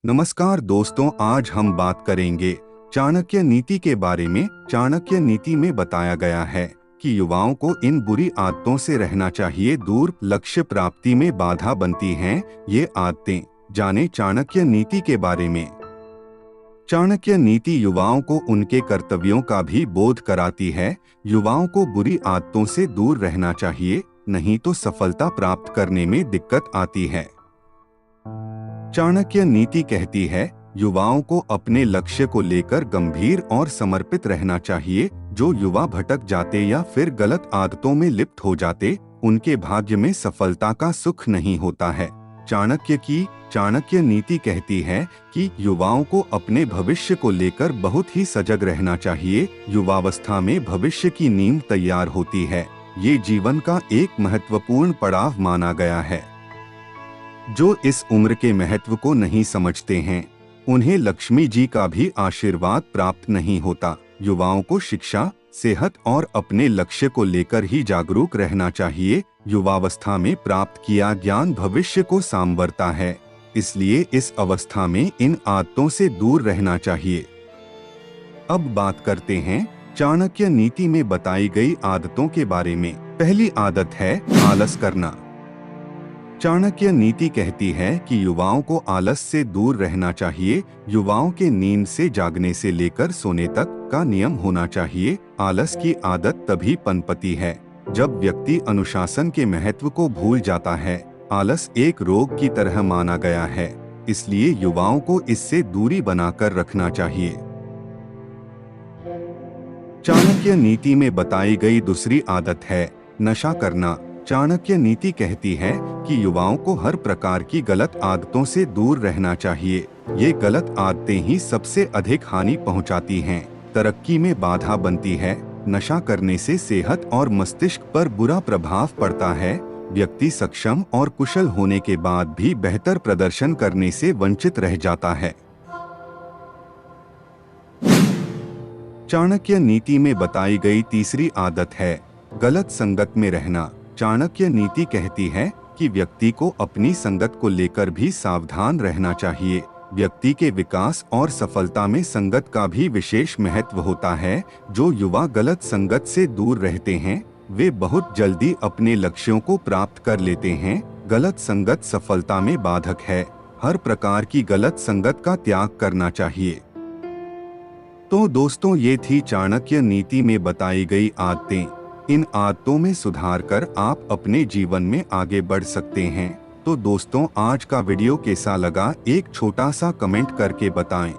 नमस्कार दोस्तों, आज हम बात करेंगे चाणक्य नीति के बारे में। चाणक्य नीति में बताया गया है कि युवाओं को इन बुरी आदतों से रहना चाहिए, दूर लक्ष्य प्राप्ति में बाधा बनती हैं ये आदतें। जाने चाणक्य नीति के बारे में। चाणक्य नीति युवाओं को उनके कर्तव्यों का भी बोध कराती है। युवाओं को बुरी आदतों से दूर रहना चाहिए, नहीं तो सफलता प्राप्त करने में दिक्कत आती है। चाणक्य नीति कहती है, युवाओं को अपने लक्ष्य को लेकर गंभीर और समर्पित रहना चाहिए। जो युवा भटक जाते या फिर गलत आदतों में लिप्त हो जाते, उनके भाग्य में सफलता का सुख नहीं होता है। चाणक्य नीति कहती है कि युवाओं को अपने भविष्य को लेकर बहुत ही सजग रहना चाहिए। युवावस्था में भविष्य की नींव तैयार होती है। ये जीवन का एक महत्वपूर्ण पड़ाव माना गया है। जो इस उम्र के महत्व को नहीं समझते हैं, उन्हें लक्ष्मी जी का भी आशीर्वाद प्राप्त नहीं होता। युवाओं को शिक्षा, सेहत और अपने लक्ष्य को लेकर ही जागरूक रहना चाहिए। युवावस्था में प्राप्त किया ज्ञान भविष्य को संवारता है, इसलिए इस अवस्था में इन आदतों से दूर रहना चाहिए। अब बात करते हैं चाणक्य नीति में बताई गई आदतों के बारे में। पहली आदत है आलस करना। चाणक्य नीति कहती है कि युवाओं को आलस से दूर रहना चाहिए। युवाओं के नींद से जागने से लेकर सोने तक का नियम होना चाहिए। आलस की आदत तभी पनपती है जब व्यक्ति अनुशासन के महत्व को भूल जाता है। आलस एक रोग की तरह माना गया है, इसलिए युवाओं को इससे दूरी बनाकर रखना चाहिए। चाणक्य नीति में बताई गई दूसरी आदत है नशा करना। चाणक्य नीति कहती है कि युवाओं को हर प्रकार की गलत आदतों से दूर रहना चाहिए। ये गलत आदतें ही सबसे अधिक हानि पहुंचाती हैं, तरक्की में बाधा बनती है। नशा करने से सेहत और मस्तिष्क पर बुरा प्रभाव पड़ता है। व्यक्ति सक्षम और कुशल होने के बाद भी बेहतर प्रदर्शन करने से वंचित रह जाता है। चाणक्य नीति में बताई गई तीसरी आदत है गलत संगत में रहना। चाणक्य नीति कहती है कि व्यक्ति को अपनी संगत को लेकर भी सावधान रहना चाहिए। व्यक्ति के विकास और सफलता में संगत का भी विशेष महत्व होता है। जो युवा गलत संगत से दूर रहते हैं, वे बहुत जल्दी अपने लक्ष्यों को प्राप्त कर लेते हैं। गलत संगत सफलता में बाधक है। हर प्रकार की गलत संगत का त्याग करना चाहिए। तो दोस्तों, ये थी चाणक्य नीति में बताई गई आदतें। इन आदतों में सुधार कर आप अपने जीवन में आगे बढ़ सकते हैं। तो दोस्तों, आज का वीडियो कैसा लगा, एक छोटा सा कमेंट करके बताएं।